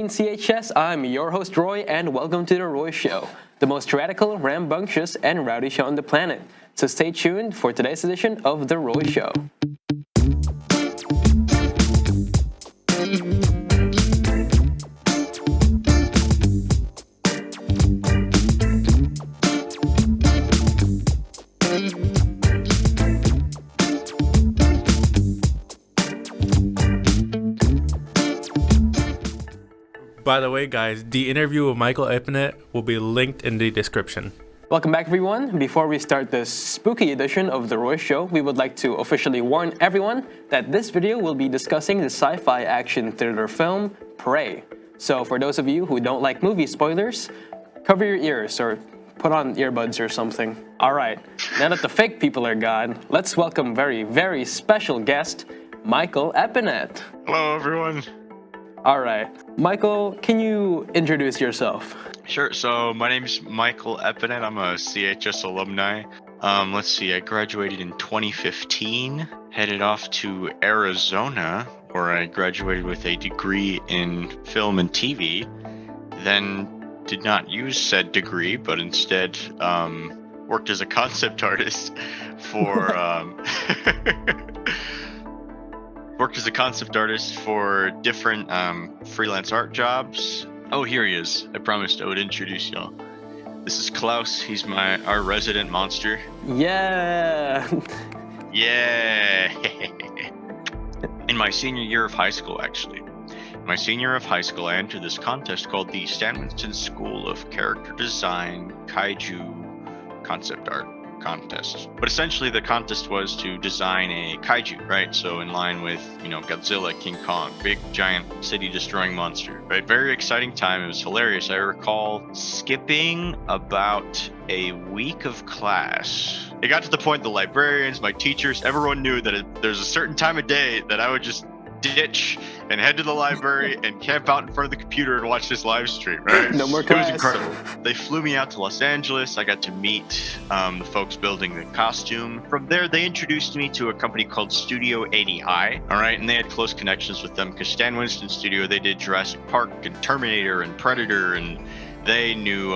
In CHS, I'm your host Roy, and welcome to The Roy Show, the most radical, rambunctious, and rowdy show on the planet. So stay tuned for today's edition of The Roy Show. By the way, guys, the interview with Michael Eppinette will be linked in the description. Welcome back, everyone. Before we start this spooky edition of The Roy Show, we would like to officially warn everyone that this video will be discussing the sci-fi action thriller film Prey. So for those of you who don't like movie spoilers, cover your ears or put on earbuds or something. All right, now that the fake people are gone, let's welcome very, very special guest, Michael Eppinette. Hello, everyone. All right, Michael, can you introduce yourself? Sure. So my name's Michael Eppinette. I'm a CHS alumni. Let's see. I graduated in 2015. Headed off to Arizona, where I graduated with a degree in film and TV. Then did not use said degree, but instead worked as a concept artist for. Worked as a concept artist for different freelance art jobs. Oh, here he is. I promised I would introduce y'all. This is Klaus. He's our resident monster. Yeah. Yeah. In my senior year of high school, actually. In my senior year of high school, I entered this contest called the Stan Winston School of Character Design Kaiju Concept Art contest. But essentially the contest was to design a kaiju, right? So in line with, Godzilla, King Kong, big giant city destroying monster, right? Very exciting time. It was hilarious. I recall skipping about a week of class. It got to the point the librarians, my teachers, everyone knew that there's a certain time of day that I would just ditch and head to the library and camp out in front of the computer and watch this live stream, right? No more class. It was incredible. They flew me out to Los Angeles. I got to meet the folks building the costume. From there, they introduced me to a company called Studio 80i, all right? And they had close connections with them because Stan Winston Studio, they did Jurassic Park and Terminator and Predator, and they knew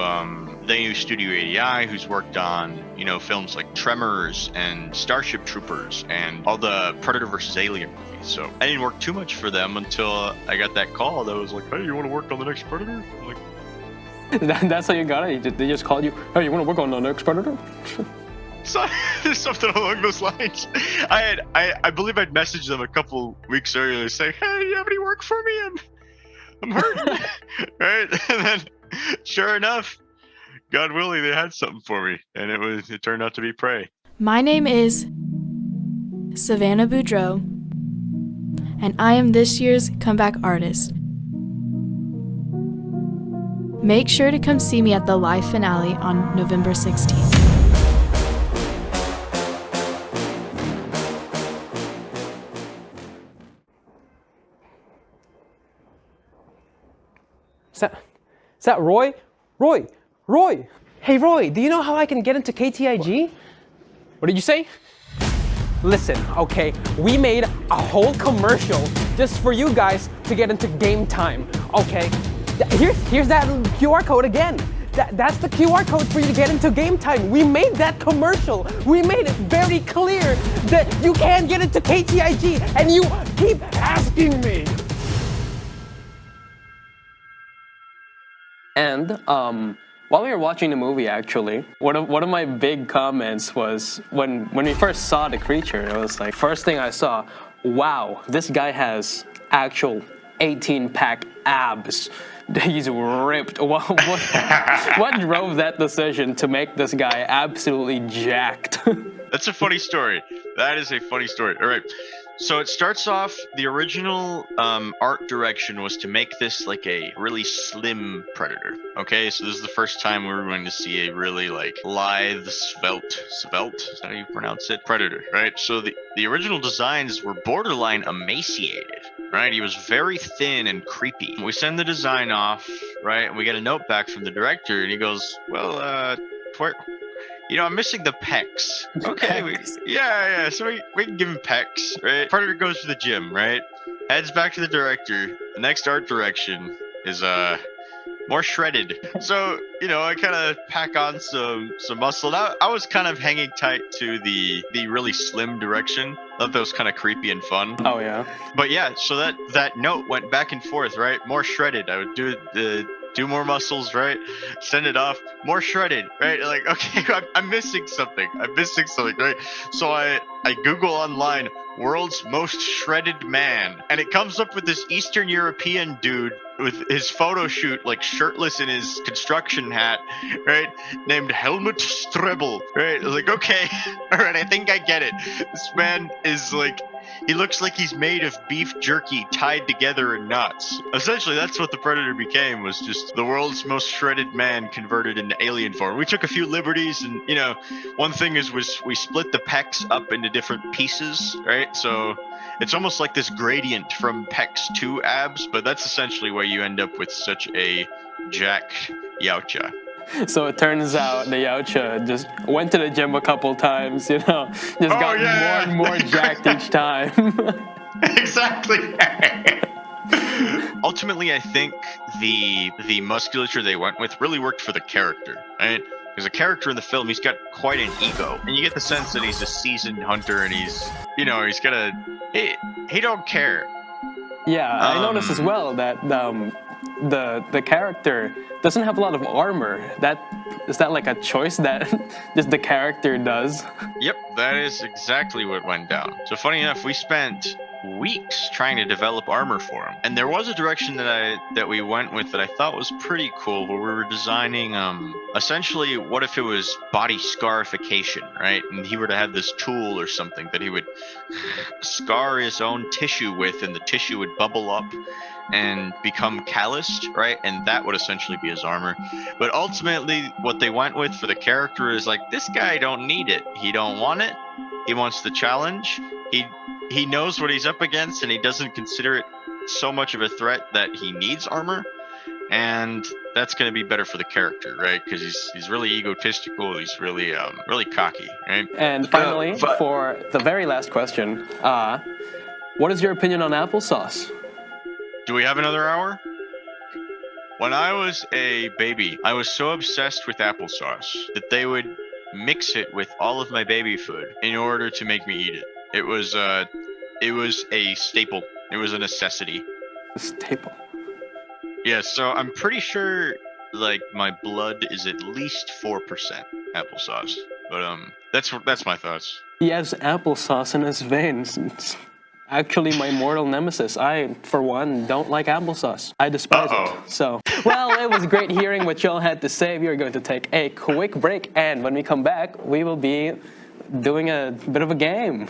Studio 80i, who's worked on, films like Tremors and Starship Troopers and all the Predator vs. Alien movies. So I didn't work too much for them until I got that call that was like, hey, you want to work on the next Predator? I'm like, That's how you got it? They just called you, hey, you want to work on the next Predator? So, something along those lines. I believe I'd messaged them a couple weeks earlier saying, hey, you have any work for me? I'm hurting. Right? And then sure enough, God willing, they had something for me, and it turned out to be Prey. My name is Savannah Boudreau, and I am this year's comeback artist. Make sure to come see me at the live finale on November 16th. Is that Roy? Roy! Hey Roy, do you know how I can get into KTIG? What did you say? Listen, okay, we made a whole commercial just for you guys to get into game time, okay? Here's that QR code again. That's the QR code for you to get into game time. We made that commercial. We made it very clear that you can get into KTIG, and you keep asking me. And while we were watching the movie, actually, one of my big comments was when we first saw the creature, it was like, first thing I saw, wow, this guy has actual 18-pack abs. He's ripped. What drove that decision to make this guy absolutely jacked? That's a funny story. That is a funny story. All right. So it starts off, the original art direction was to make this like a really slim Predator. Okay, so this is the first time we were going to see a really like lithe, svelte, is that how you pronounce it? Predator, right? So the original designs were borderline emaciated, right? He was very thin and creepy. We send the design off, right? And we get a note back from the director, and he goes, well, I'm missing the pecs. Okay, yeah. So we can give him pecs, right? Predator goes to the gym, right? Heads back to the director. The next art direction. is more shredded. So, I kind of pack on some muscle. Now, I was kind of hanging tight to the really slim direction. Thought that was kind of creepy and fun. Oh yeah. But yeah, so that note went back and forth, right? More shredded. I would do more muscles, right? Send it off, more shredded, right? Like, okay, I'm missing something. Right? So I Google online world's most shredded man, and it comes up with this Eastern European dude with his photo shoot, like shirtless in his construction hat, right? Named Helmut Strebel, right? I was like, okay, all right, I think I get it. This man is like, he looks like he's made of beef jerky tied together in knots. Essentially, that's what the Predator became, was just the world's most shredded man converted into alien form. We took a few liberties, and, one thing was we split the pecs up into different pieces, right? So it's almost like this gradient from pecs to abs, but that's essentially where you end up with such a jacked Yautja. So it turns out the Yautja just went to the gym a couple times, just got more and more jacked each time. Exactly. Ultimately, I think the musculature they went with really worked for the character, right? Because the character in the film, he's got quite an ego, and you get the sense that he's a seasoned hunter, and he's got he don't care. Yeah, I noticed as well that the character doesn't have a lot of armor. Is that like a choice that just the character does? Yep, that is exactly what went down. So funny enough, we spent weeks trying to develop armor for him, and there was a direction that we went with that I thought was pretty cool, where we were designing essentially, what if it was body scarification, right? And he were to have this tool or something that he would scar his own tissue with, and the tissue would bubble up and become calloused, right? And that would essentially be his armor. But ultimately, what they went with for the character is like, this guy don't need it. He don't want it. He wants the challenge. He knows what he's up against, and he doesn't consider it so much of a threat that he needs armor. And that's going to be better for the character, right? Because he's really egotistical. He's really really cocky, right? And finally, for the very last question, what is your opinion on applesauce? Do we have another hour? When I was a baby, I was so obsessed with applesauce that they would mix it with all of my baby food in order to make me eat it. It was a staple. It was a necessity. A staple. Yeah, so I'm pretty sure like my blood is at least 4% applesauce. But that's my thoughts. He has applesauce in his veins. It's actually my mortal nemesis. I, for one, don't like applesauce. I despise it. So, well, it was great hearing what y'all had to say. We are going to take a quick break, and when we come back, we will be doing a bit of a game.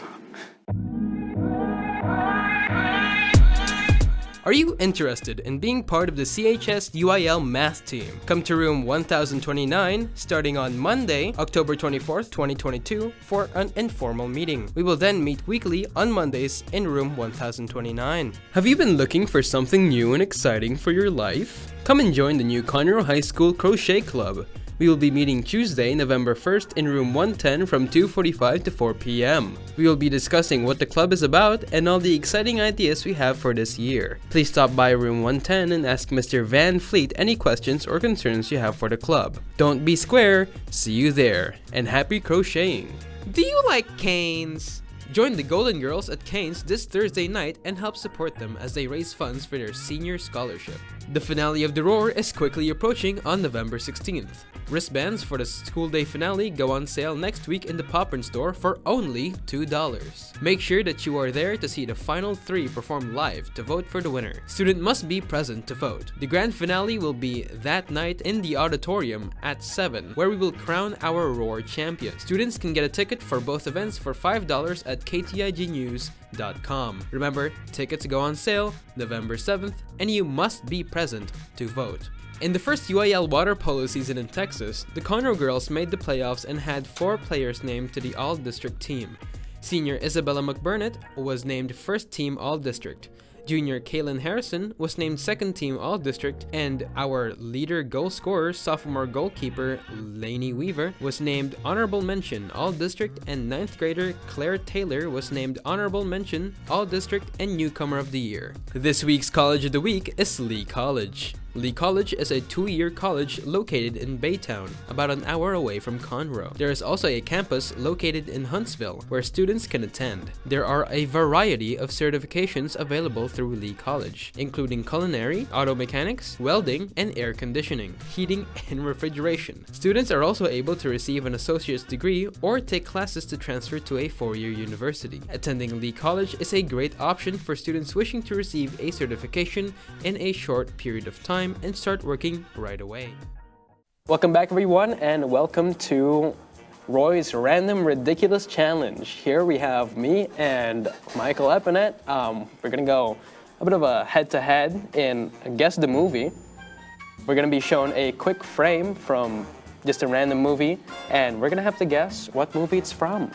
Are you interested in being part of the CHS UIL math team? Come to room 1029 starting on Monday, October 24th, 2022 for an informal meeting. We will then meet weekly on Mondays in room 1029. Have you been looking for something new and exciting for your life? Come and join the new Conroe High School Crochet Club. We will be meeting Tuesday, November 1st in room 110 from 2:45 to 4 p.m. We will be discussing what the club is about and all the exciting ideas we have for this year. Please stop by room 110 and ask Mr. Van Fleet any questions or concerns you have for the club. Don't be square, see you there, and happy crocheting! Do you like canes? Join the Golden Girls at Canes this Thursday night and help support them as they raise funds for their senior scholarship. The finale of The Roar is quickly approaching on November 16th. Wristbands for the school day finale go on sale next week in the Popcorn store for only $2. Make sure that you are there to see the final 3 perform live to vote for the winner. Student must be present to vote. The grand finale will be that night in the auditorium at 7, where we will crown our Roar champion. Students can get a ticket for both events for $5 at ktignews.com. Remember, tickets go on sale November 7th, and you must be present to vote. In the first UIL water polo season in Texas, the Conroe girls made the playoffs and had 4 players named to the All-District team. Senior Isabella McBurnett was named First Team All-District. Junior Kaylin Harrison was named Second Team All-District, and our leader goal scorer, sophomore goalkeeper Lainey Weaver, was named Honorable Mention All-District, and 9th grader Claire Taylor was named Honorable Mention All-District and Newcomer of the Year. This week's College of the Week is Lee College. Lee College is a 2-year college located in Baytown, about an hour away from Conroe. There is also a campus located in Huntsville, where students can attend. There are a variety of certifications available through Lee College, including culinary, auto mechanics, welding, and air conditioning, heating, and refrigeration. Students are also able to receive an associate's degree or take classes to transfer to a 4-year university. Attending Lee College is a great option for students wishing to receive a certification in a short period of time and start working right away. Welcome back, everyone, and welcome to Roy's Random Ridiculous Challenge. Here we have me and Michael Eppinette. We're gonna go a bit of a head-to-head in Guess the Movie. We're gonna be shown a quick frame from just a random movie, and we're gonna have to guess what movie it's from.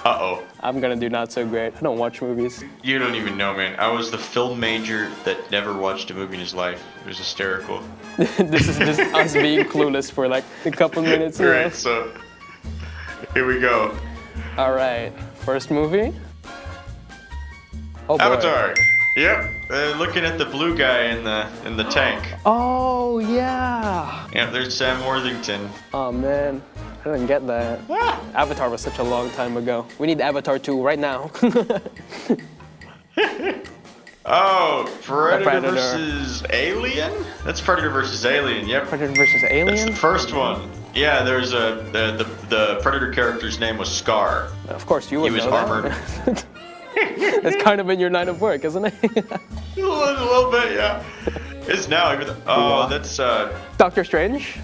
Uh-oh. I'm gonna do not so great. I don't watch movies. You don't even know, man. I was the film major that never watched a movie in his life. It was hysterical. This is just us being clueless for like a couple minutes. You know? Right, so here we go. All right, first movie. Oh boy. Avatar. Yep. Looking at the blue guy in the tank. Oh yeah. Yep, there's Sam Worthington. Oh man, I didn't get that. Avatar was such a long time ago. We need Avatar 2 right now. Oh, Predator Predator. versus Alien? That's Predator versus Alien, yep. Predator versus Alien? That's the first one. Yeah, there's the Predator character's name was Scar. Of course, you would He was know that. armored. It's kind of in your line of work, isn't it? A little bit, yeah. It's now. Even oh, that's Doctor Strange,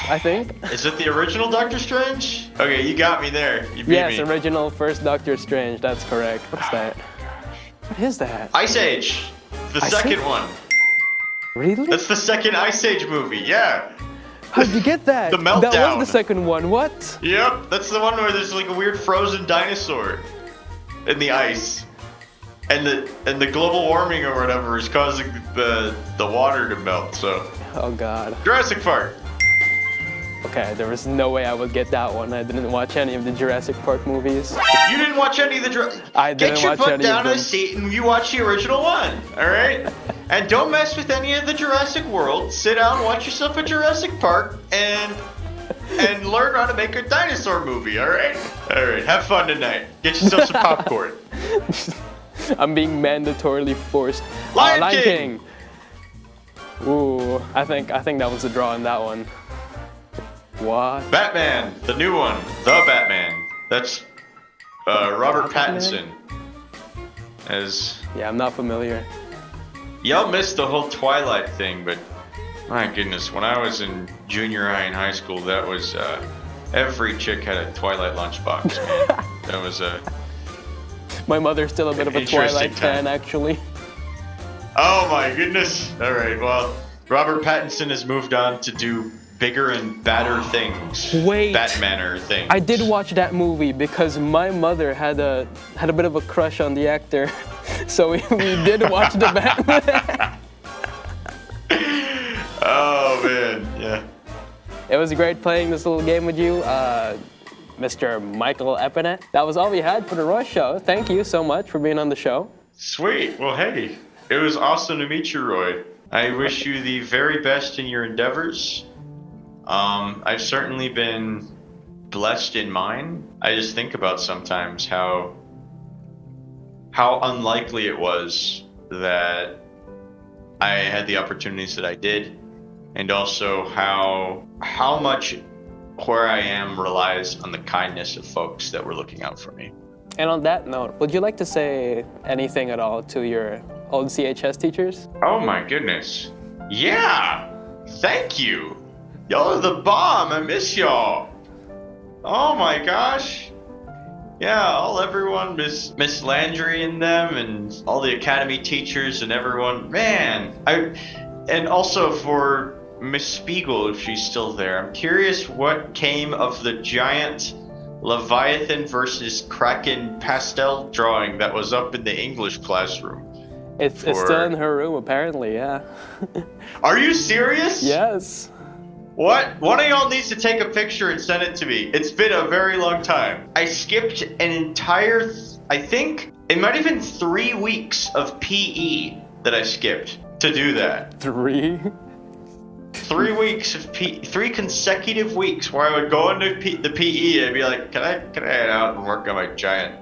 I think. Is it the original Doctor Strange? Okay, you got me there. You beat Yes, me. original first Doctor Strange. That's correct. What's that? What is that? Ice Age, the Ice second Age? one. Really? That's the second Ice Age movie. Yeah. How'd you get that? The That Meltdown. was the second one. What? Yep, that's the one where there's like a weird frozen dinosaur in the ice, and the global warming or whatever is causing the water to melt. So Oh God. Jurassic Park. Okay, there was no way I would get that one. I didn't watch any of the Jurassic Park movies. You didn't watch any of the I didn't Get your watch butt any down of in a them. seat and you watch the original one, all right? And don't mess with any of the Jurassic World. Sit down, watch yourself a Jurassic Park, and learn how to make a dinosaur movie, all right? All right, have fun tonight. Get yourself some popcorn. I'm being mandatorily forced. Lion King. Ooh, I think that was a draw on that one. What? Batman, the new one, the Batman. That's Robert Pattinson. As Yeah, I'm not familiar. y'all missed the whole Twilight thing, but my goodness, when I was in junior high and high school, that was every chick had a Twilight lunchbox. Man. That was a My mother's still a bit of a Interesting Twilight fan, time. actually. oh my goodness. All right, well, Robert Pattinson has moved on to do bigger and badder things. Wait. Batmaner things. I did watch that movie because my mother had a bit of a crush on the actor, so we did watch the Batman. Oh man, yeah. It was great playing this little game with you, Mr. Michael Eppinette. That was all we had for the Roy Show. Thank you so much for being on the show. Sweet. Well, hey, it was awesome to meet you, Roy. I wish you the very best in your endeavors. I've certainly been blessed in mine. I just think about sometimes how unlikely it was that I had the opportunities that I did, and also how much where I am relies on the kindness of folks that were looking out for me. And on that note, would you like to say anything at all to your old CHS teachers? Oh my goodness. Yeah! Thank you! Y'all are the bomb! I miss y'all! Oh my gosh! Yeah, everyone, Miss Landry and them, and all the academy teachers and everyone. Man! And also for Miss Spiegel, if she's still there. I'm curious what came of the giant Leviathan versus Kraken pastel drawing that was up in the English classroom. It's still in her room, apparently, yeah. Are you serious? Yes. What? One of y'all needs to take a picture and send it to me. It's been a very long time. I skipped an entire, I think, it might have been 3 weeks of PE that I skipped to do that. 3? 3 weeks of 3 consecutive weeks where I would go into the PE and be like, can I head out and work on my giant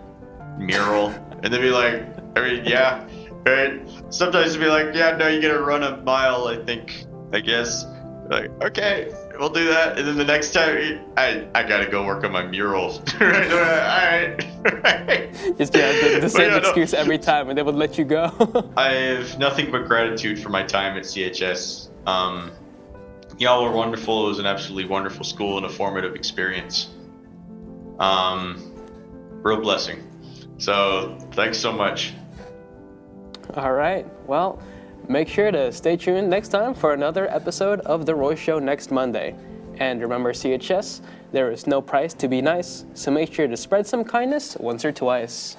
mural? And they'd be like, I mean, yeah, right? Sometimes they'd be like, yeah, no, you gotta run a mile, I guess. Like, okay, we'll do that. And then the next time, I gotta go work on my mural. Right? All right. Just the same excuse every time, and they would let you go. I have nothing but gratitude for my time at CHS. Y'all were wonderful. It was an absolutely wonderful school and a formative experience. Real blessing. So thanks so much. All right. Well, make sure to stay tuned next time for another episode of The Roy Show next Monday. And remember, CHS, there is no price to be nice, so make sure to spread some kindness once or twice.